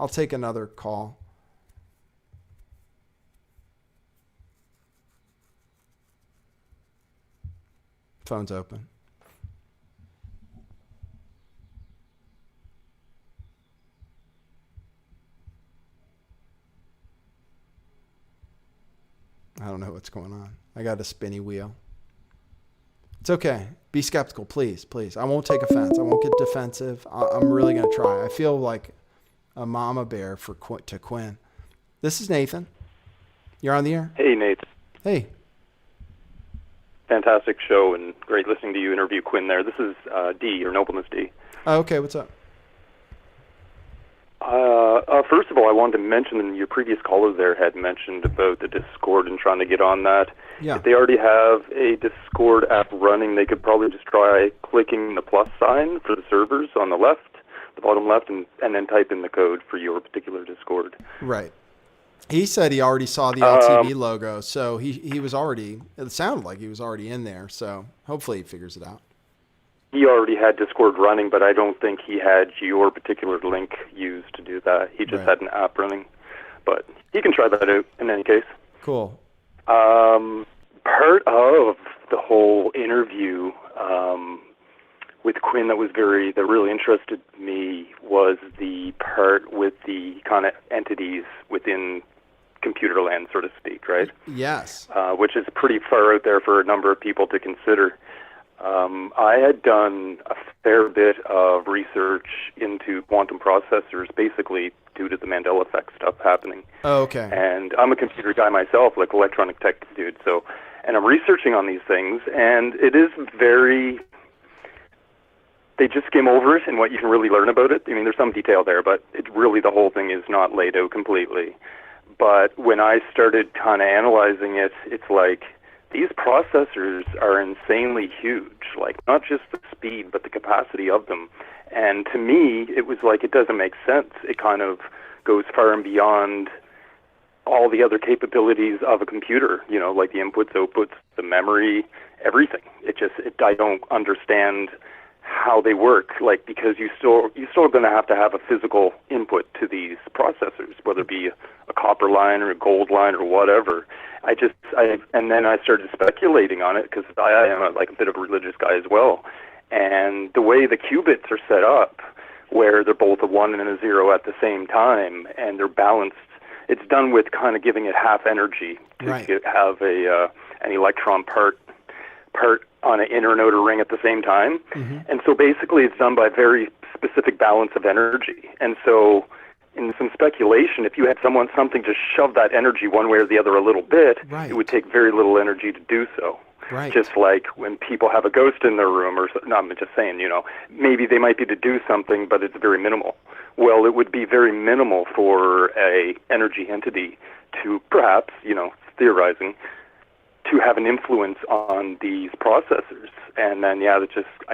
I'll take another call. Phone's open. I don't know what's going on. I got a spinny wheel. It's okay. Be skeptical, please, please. I won't take offense. I won't get defensive. I'm really going to try. I feel like a mama bear to Quinn. This is Nathan. You're on the air. Hey, Nathan. Hey. Fantastic show and great listening to you interview Quinn there. This is Dee, or NoblenessDee. Oh, okay, what's up? First of all, I wanted to mention that your previous caller there had mentioned about the Discord and trying to get on that. Yeah. If they already have a Discord app running, they could probably just try clicking the plus sign for the servers on the left, the bottom left, and then type in the code for your particular Discord. Right. He said he already saw the LTV logo, so he was already, it sounded like he was already in there, so hopefully he figures it out. He already had Discord running, but I don't think he had your particular link used to do that. He just had an app running. But he can try that out in any case. Cool. Part of the whole interview with Quinn that really interested me was the part with the kind of entities within computer land, so to speak, right? Yes. Which is pretty far out there for a number of people to consider. I had done a fair bit of research into quantum processors, basically due to the Mandela Effect stuff happening. Oh, okay. And I'm a computer guy myself, like electronic tech dude. So, and I'm researching on these things, and it is they just skim over it and what you can really learn about it. I mean, there's some detail there, but the whole thing is not laid out completely. But when I started kind of analyzing it, it's like, these processors are insanely huge, like not just the speed, but the capacity of them. And to me, it was like, it doesn't make sense. It kind of goes far and beyond all the other capabilities of a computer, like the inputs, outputs, the memory, everything. I don't understand how they work, like, because you're still going to have a physical input to these processors, whether it be a copper line or a gold line or whatever. And then I started speculating on it because I am a bit of a religious guy as well. And the way the qubits are set up, where they're both a 1 and a 0 at the same time, and they're balanced, it's done with kind of giving it half energy to have an electron part on an inner and outer ring at the same time. Mm-hmm. And so basically it's done by very specific balance of energy. And so in some speculation, if you had something to shove that energy one way or the other a little bit, it would take very little energy to do so. Right. Just like when people have a ghost in their room, I'm just saying, maybe they might be to do something, but it's very minimal. Well, it would be very minimal for a energy entity to perhaps, theorizing, to have an influence on these processors. And then, I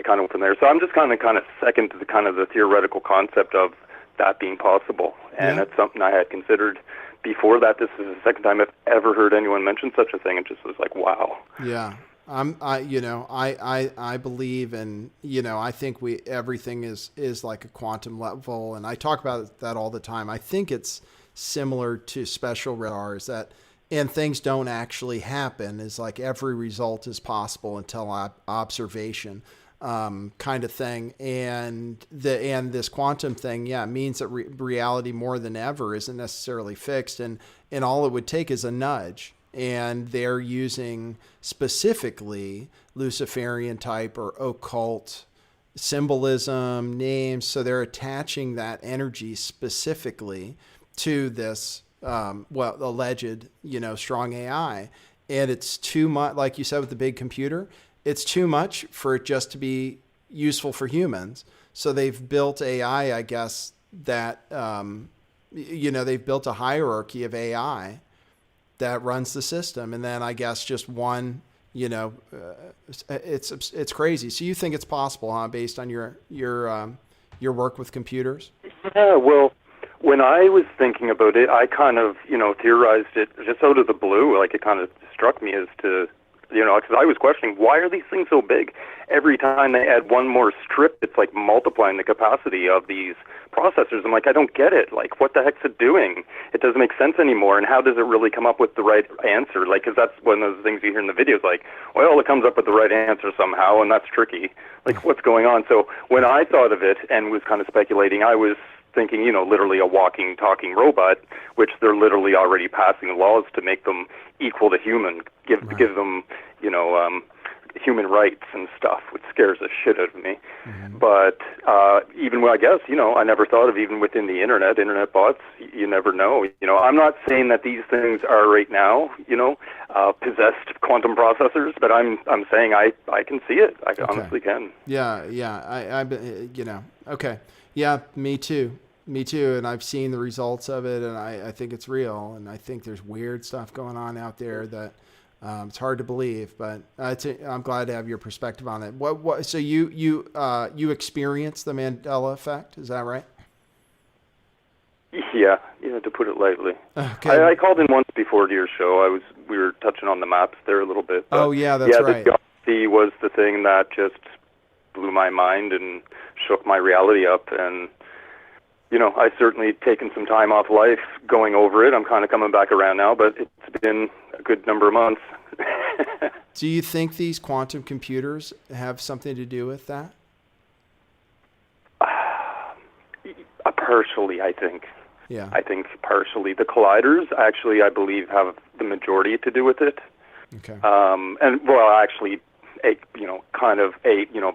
kind of went from there. So I'm just kind of second to the theoretical concept of that being possible. And that's something I had considered before that. This is the second time I've ever heard anyone mention such a thing. It just was like, wow. Yeah. I believe in, I think everything is like a quantum level. And I talk about that all the time. I think it's similar to special radars and things don't actually happen, is like every result is possible until observation, kind of thing. And this quantum thing, means that reality more than ever isn't necessarily fixed. And all it would take is a nudge. And they're using specifically Luciferian type or occult symbolism, names. So they're attaching that energy specifically to this alleged, strong AI. And it's too much, like you said with the big computer, it's too much for it just to be useful for humans. So they've built AI, I guess, that, they've built a hierarchy of AI that runs the system. And then I guess just one, it's crazy. So you think it's possible, huh? Based on your work with computers? Yeah, well, when I was thinking about it, I kind of, theorized it just out of the blue. Like, it kind of struck me as to because I was questioning, why are these things so big? Every time they add one more strip, it's like multiplying the capacity of these processors. I'm like, I don't get it. Like, what the heck's it doing? It doesn't make sense anymore. And how does it really come up with the right answer? Like, because that's one of those things you hear in the videos, like, well, it comes up with the right answer somehow, and that's tricky. Like, what's going on? So when I thought of it and was kind of speculating, I was thinking, literally a walking, talking robot, which they're literally already passing laws to make them equal to human, give them, human rights and stuff, which scares the shit out of me. But even, I guess, I never thought of even within the internet bots, you never know. I'm not saying that these things are right now, possessed quantum processors, but I'm saying I can see it. I honestly can. Yeah. Okay. Yeah, me too. And I've seen the results of it, and I think it's real. And I think there's weird stuff going on out there that it's hard to believe. But I'm glad to have your perspective on it. So you experienced the Mandela Effect? Is that right? Yeah, to put it lightly. Okay. I called in once before to your show. We were touching on the maps there a little bit. But oh yeah, that's right. The galaxy was the thing that just blew my mind and shook my reality up. And I've certainly taken some time off life going over it. I'm kind of coming back around now, but it's been a good number of months. Do you think these quantum computers have something to do with that? Partially, I think. Yeah. I think partially. The colliders, actually, I believe, have the majority to do with it. Okay. And, well, actually,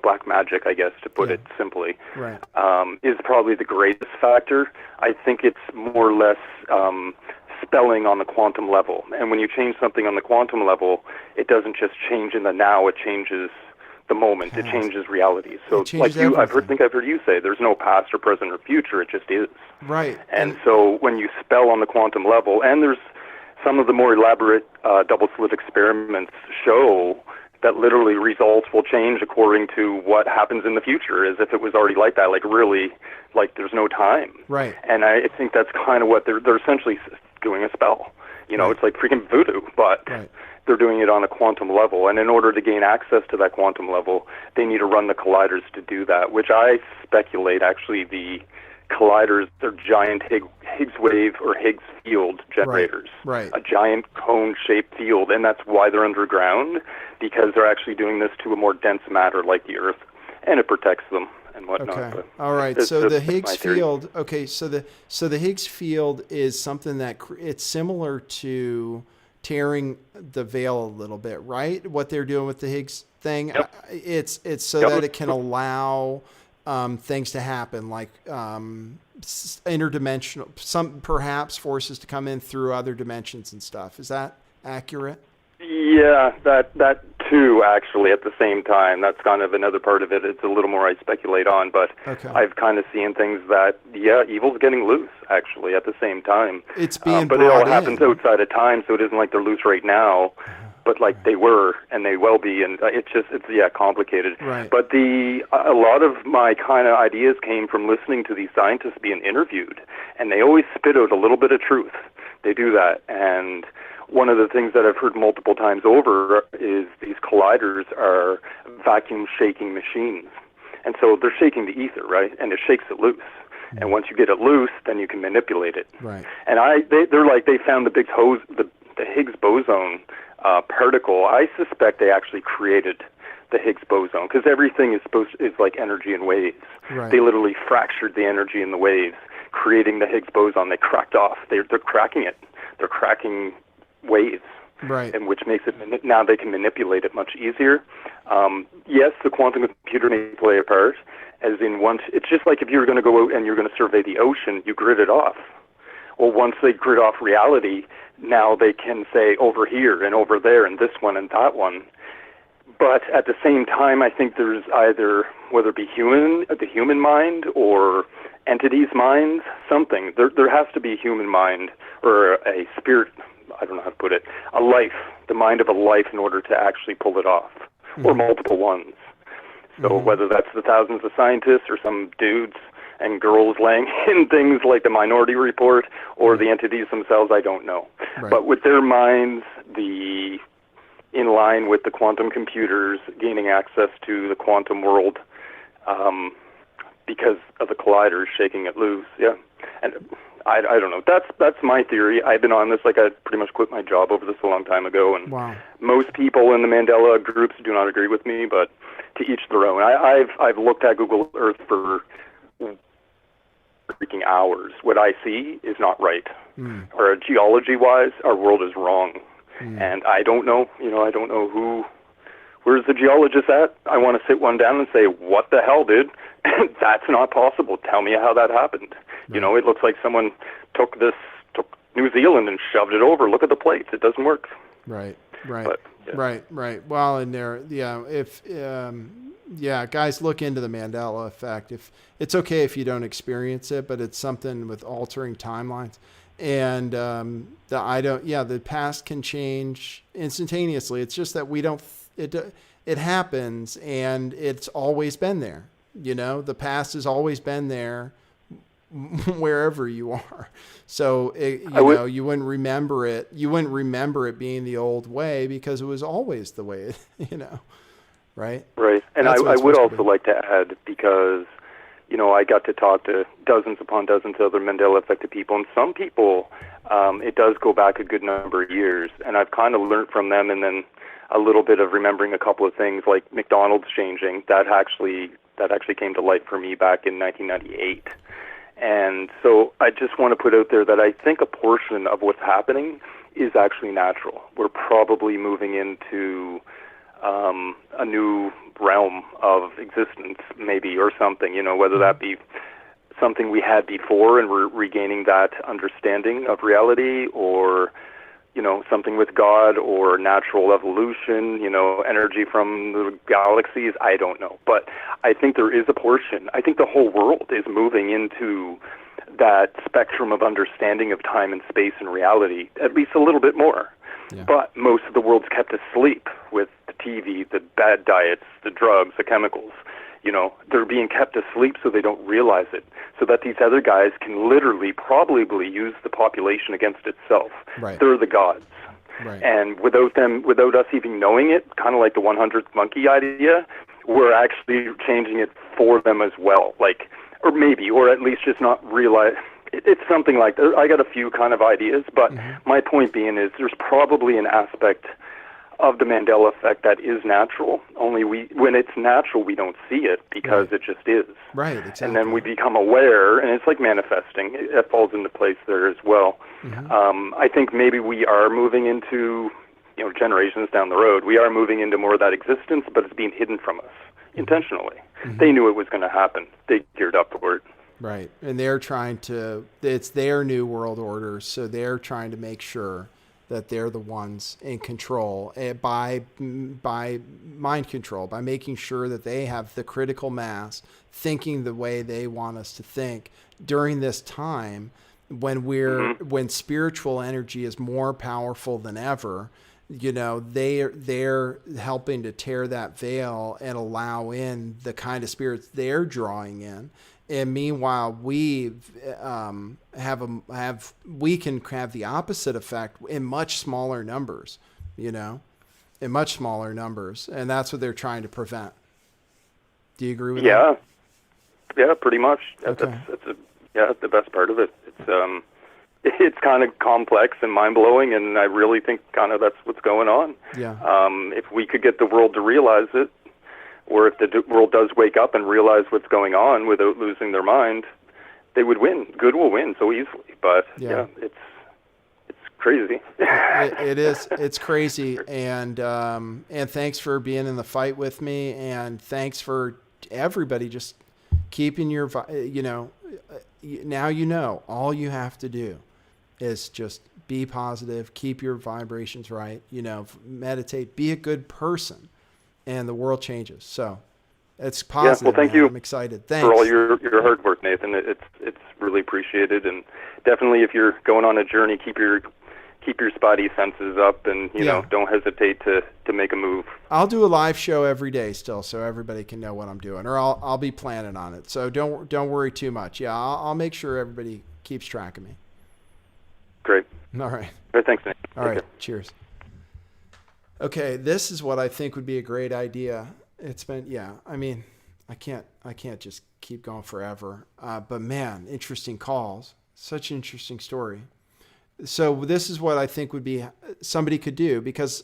black magic, I guess, to put it simply, right. Is probably the greatest factor. I think it's more or less spelling on the quantum level. And when you change something on the quantum level, it doesn't just change in the now, it changes the moment. It changes reality. So like I've heard you say, there's no past or present or future, it just is. Right. And so when you spell on the quantum level, and there's some of the more elaborate double-slit experiments show that literally results will change according to what happens in the future, as if it was already like that, like really, like there's no time. Right. And I think that's kind of what they're essentially doing a spell. It's like freaking voodoo, but they're doing it on a quantum level. And in order to gain access to that quantum level, they need to run the colliders to do that, which I speculate actually the colliders, they're giant Higgs wave or Higgs field generators. Right. A giant cone-shaped field, and that's why they're underground, because they're actually doing this to a more dense matter like the Earth, and it protects them and whatnot. Okay. All right. So the Higgs field. Okay. So the Higgs field is something that it's similar to tearing the veil a little bit, right? What they're doing with the Higgs thing, it's so that it can allow things to happen, like interdimensional, some perhaps forces to come in through other dimensions and stuff. Is that accurate? Yeah, that too, actually, at the same time. That's kind of another part of it. It's a little more I speculate on, but I've kind of seen things that, evil's getting loose, actually, at the same time. It's being but it all happens outside of time, so it isn't like they're loose right now, but like they were, and they will be, and it's complicated. Right. But a lot of my kind of ideas came from listening to these scientists being interviewed, and they always spit out a little bit of truth. They do that, and one of the things that I've heard multiple times over is these colliders are vacuum shaking machines. And so they're shaking the ether, right? And it shakes it loose. Mm-hmm. And once you get it loose, then you can manipulate it. Right. And they found the Higgs boson particle. I suspect they actually created the Higgs boson, because everything is like energy in waves. Right. They literally fractured the energy in the waves, creating the Higgs boson. They cracked off. They're cracking it. They're cracking waves, right? And which makes it, now they can manipulate it much easier. Yes, the quantum computer may play a part, as in it's just like if you're going to go out and you're going to survey the ocean, you grid it off. Well, once they grid off reality, now they can say over here and over there and this one and that one. But at the same time, I think there's either, whether it be the human mind or entities' minds, something. There has to be a human mind or a spirit, I don't know how to put it, a life, the mind of a life in order to actually pull it off, or multiple ones. So whether that's the thousands of scientists or some dudes and girls laying in things like the Minority Report or the entities themselves, I don't know. Right. But with their minds, the in line with the quantum computers gaining access to the quantum world because of the colliders shaking it loose. Yeah, and I don't know. That's my theory. I've been on this, like I pretty much quit my job over this a long time ago, and wow. Most people in the Mandela groups do not agree with me, but to each their own. I've looked at Google Earth for freaking hours. What I see is not right. Or geology-wise, our world is wrong. And I don't know, I don't know where's the geologist at? I want to sit one down and say, what the hell, dude? That's not possible. Tell me how that happened. Right. It looks like someone took New Zealand and shoved it over. Look at the plates. It doesn't work. Right. But, yeah. Right. Well, and guys, look into the Mandela Effect. If it's okay if you don't experience it, but it's something with altering timelines. And the past can change instantaneously. It's just that we don't. It happens, and it's always been there. The past has always been there, wherever you are. So you wouldn't remember it. You wouldn't remember it being the old way because it was always the way. Right. Right. And I would also like to add, because I got to talk to dozens upon dozens of other Mandela affected people, and some people, it does go back a good number of years, and I've kind of learned from them, and then a little bit of remembering a couple of things like McDonald's changing. That actually came to light for me back in 1998. And so I just want to put out there that I think a portion of what's happening is actually natural. We're probably moving into a new realm of existence, maybe, or something, whether that be something we had before and we're regaining that understanding of reality, or, something with God, or natural evolution, energy from the galaxies. I don't know. But I think there is a portion. I think the whole world is moving into that spectrum of understanding of time and space and reality, at least a little bit more. Yeah. But most of the world's kept asleep with the TV, the bad diets, the drugs, the chemicals. They're being kept asleep so they don't realize it, so that these other guys can literally probably use the population against itself. Right. They're the gods. Right. And without us even knowing it, kind of like the 100th monkey idea, we're actually changing it for them as well. Or at least just not realize. It's something like that. I got a few kind of ideas, but my point being is there's probably an aspect of the Mandela effect that is natural. Only when it's natural, we don't see it because it just is. Right, exactly. And then we become aware, and it's like manifesting. It falls into place there as well. I think maybe we are moving into, generations down the road, we are moving into more of that existence, but it's being hidden from us intentionally. They knew it was going to happen. They geared up for it. Right. And they're it's their new world order, so they're trying to make sure that they're the ones in control by mind control, by making sure that they have the critical mass, thinking the way they want us to think during this time when spiritual energy is more powerful than ever. They're helping to tear that veil and allow in the kind of spirits they're drawing in. And meanwhile, we can have the opposite effect in much smaller numbers, and that's what they're trying to prevent. Do you agree with that? Yeah, pretty much. Okay. That's the best part of it. It's kind of complex and mind-blowing, and I really think kind of that's what's going on. Yeah. If we could get the world to realize it, or if the world does wake up and realize what's going on without losing their mind, they would win. Good will win so easily. But it's crazy. It is. It's crazy. And thanks for being in the fight with me. And thanks for everybody just keeping your, now all you have to do is just be positive, keep your vibrations right, meditate, be a good person. And the world changes. So it's positive. Yeah, well, thank you. I'm excited. Thanks for all your hard work, Nathan. It's really appreciated, and definitely if you're going on a journey, keep your spidey senses up, and don't hesitate to make a move. I'll do a live show every day still, so everybody can know what I'm doing, or I'll be planning on it. So don't worry too much. Yeah, I'll make sure everybody keeps track of me. Great. All right. All right, thanks, Nathan. All right. Cheers. Okay, this is what I think would be a great idea. It's been, yeah. I mean, I can't just keep going forever. But man, interesting calls. Such an interesting story. So this is what I think would be somebody could do, because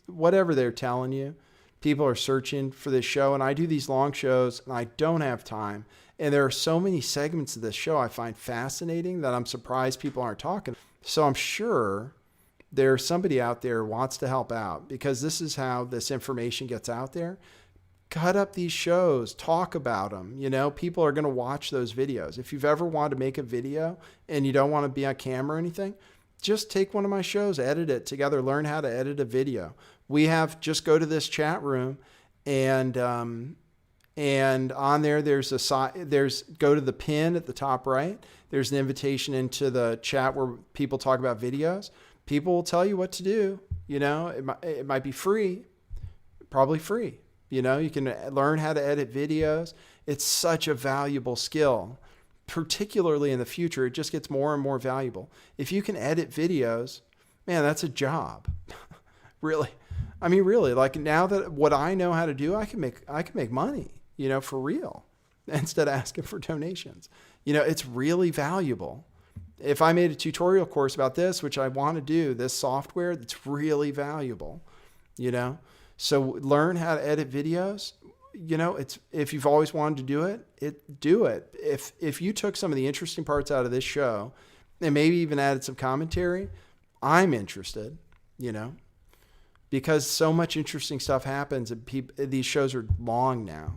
whatever they're telling you, people are searching for this show, and I do these long shows and I don't have time. And there are so many segments of this show I find fascinating that I'm surprised people aren't talking. So I'm sure there's somebody out there who wants to help out, because this is how this information gets out there. Cut up these shows, talk about them. People are going to watch those videos. If you've ever wanted to make a video and you don't want to be on camera or anything, just take one of my shows, edit it together, learn how to edit a video. Just go to this chat room, and on there, go to the pin at the top right. There's an invitation into the chat where people talk about videos. People will tell you what to do. It might be free, probably free. You can learn how to edit videos. It's such a valuable skill, particularly in the future. It just gets more and more valuable. If you can edit videos, man, that's a job. Really. I mean, really, like, now that what I know how to do, I can make money, for real, instead of asking for donations. It's really valuable. If I made a tutorial course about this, which I want to do, this software, that's really valuable, So learn how to edit videos. If you've always wanted to do it, do it. If you took some of the interesting parts out of this show and maybe even added some commentary, I'm interested, because so much interesting stuff happens, and these shows are long now,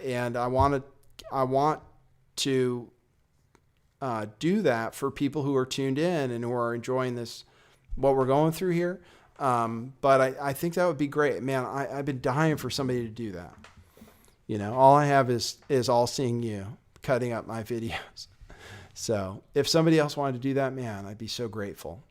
and I want to do that for people who are tuned in and who are enjoying this, what we're going through here. But I think that would be great, man. I've been dying for somebody to do that. All I have is all seeing you cutting up my videos. So if somebody else wanted to do that, man, I'd be so grateful.